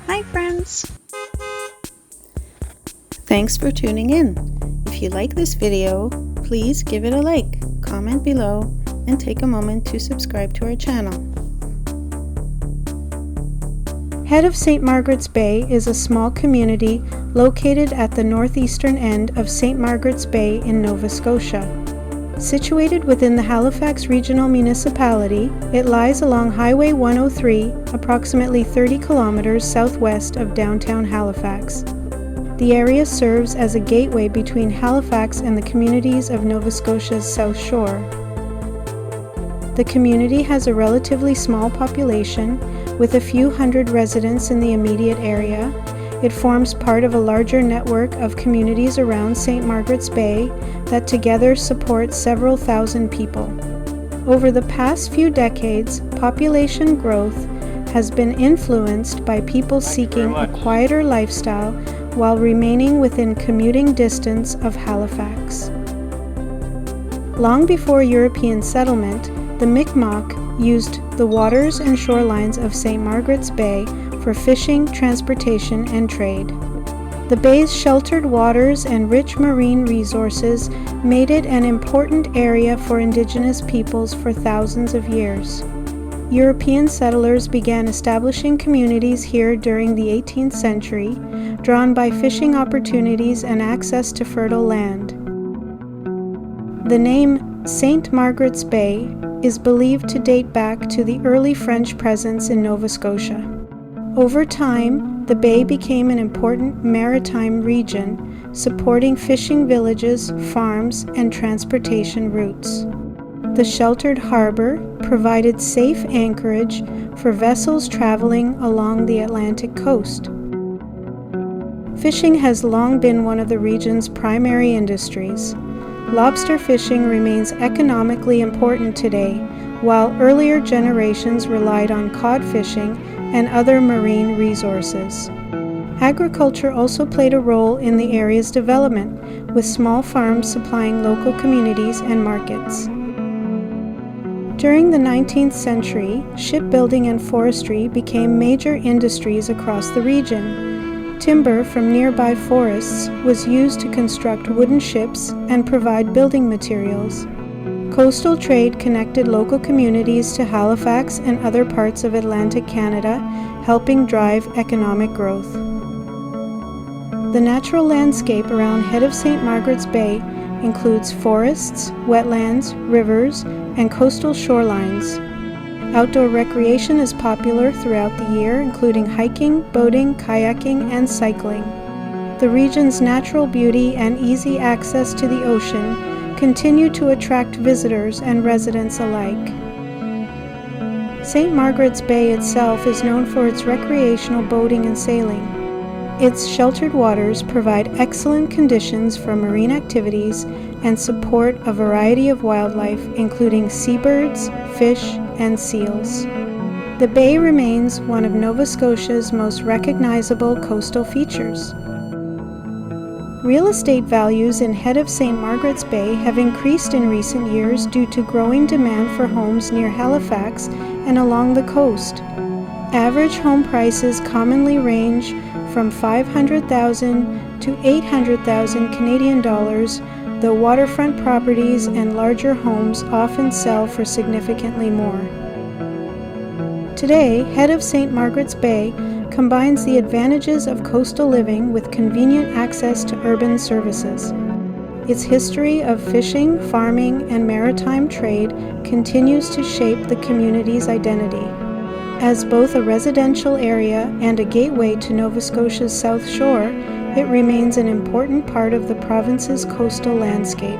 Hi friends! Thanks for tuning in. If you like this video, please give it a like, comment below, and take a moment to subscribe to our channel. Head of St. Margaret's Bay is a small community located at the northeastern end of St. Margaret's Bay in Nova Scotia. Situated within the Halifax Regional Municipality, it lies along Highway 103, approximately 30 kilometers southwest of downtown Halifax. The area serves as a gateway between Halifax and the communities of Nova Scotia's South Shore. The community has a relatively small population, with a few hundred residents in the immediate area. It forms part of a larger network of communities around St. Margaret's Bay that together support several thousand people. Over the past few decades, population growth has been influenced by people seeking a quieter lifestyle while remaining within commuting distance of Halifax. Long before European settlement, the Mi'kmaq used the waters and shorelines of St. Margaret's Bay for fishing, transportation, and trade. The bay's sheltered waters and rich marine resources made it an important area for Indigenous peoples for thousands of years. European settlers began establishing communities here during the 18th century, drawn by fishing opportunities and access to fertile land. The name St. Margaret's Bay is believed to date back to the early French presence in Nova Scotia. Over time, the bay became an important maritime region, supporting fishing villages, farms, and transportation routes. The sheltered harbor provided safe anchorage for vessels traveling along the Atlantic coast. Fishing has long been one of the region's primary industries. Lobster fishing remains economically important today, while earlier generations relied on cod fishing and other marine resources. Agriculture also played a role in the area's development, with small farms supplying local communities and markets. During the 19th century, shipbuilding and forestry became major industries across the region. Timber from nearby forests was used to construct wooden ships and provide building materials. Coastal trade connected local communities to Halifax and other parts of Atlantic Canada, helping drive economic growth. The natural landscape around Head of St. Margaret's Bay includes forests, wetlands, rivers, and coastal shorelines. Outdoor recreation is popular throughout the year, including hiking, boating, kayaking, and cycling. The region's natural beauty and easy access to the ocean continue to attract visitors and residents alike. St. Margaret's Bay itself is known for its recreational boating and sailing. Its sheltered waters provide excellent conditions for marine activities and support a variety of wildlife, including seabirds, fish, and seals. The bay remains one of Nova Scotia's most recognizable coastal features. Real estate values in Head of St. Margaret's Bay have increased in recent years due to growing demand for homes near Halifax and along the coast. Average home prices commonly range from $500,000 to $800,000 Canadian dollars, though waterfront properties and larger homes often sell for significantly more. Today, Head of St. Margaret's Bay combines the advantages of coastal living with convenient access to urban services. Its history of fishing, farming, and maritime trade continues to shape the community's identity. As both a residential area and a gateway to Nova Scotia's South Shore, it remains an important part of the province's coastal landscape.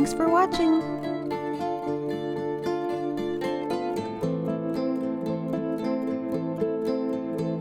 Thanks for watching!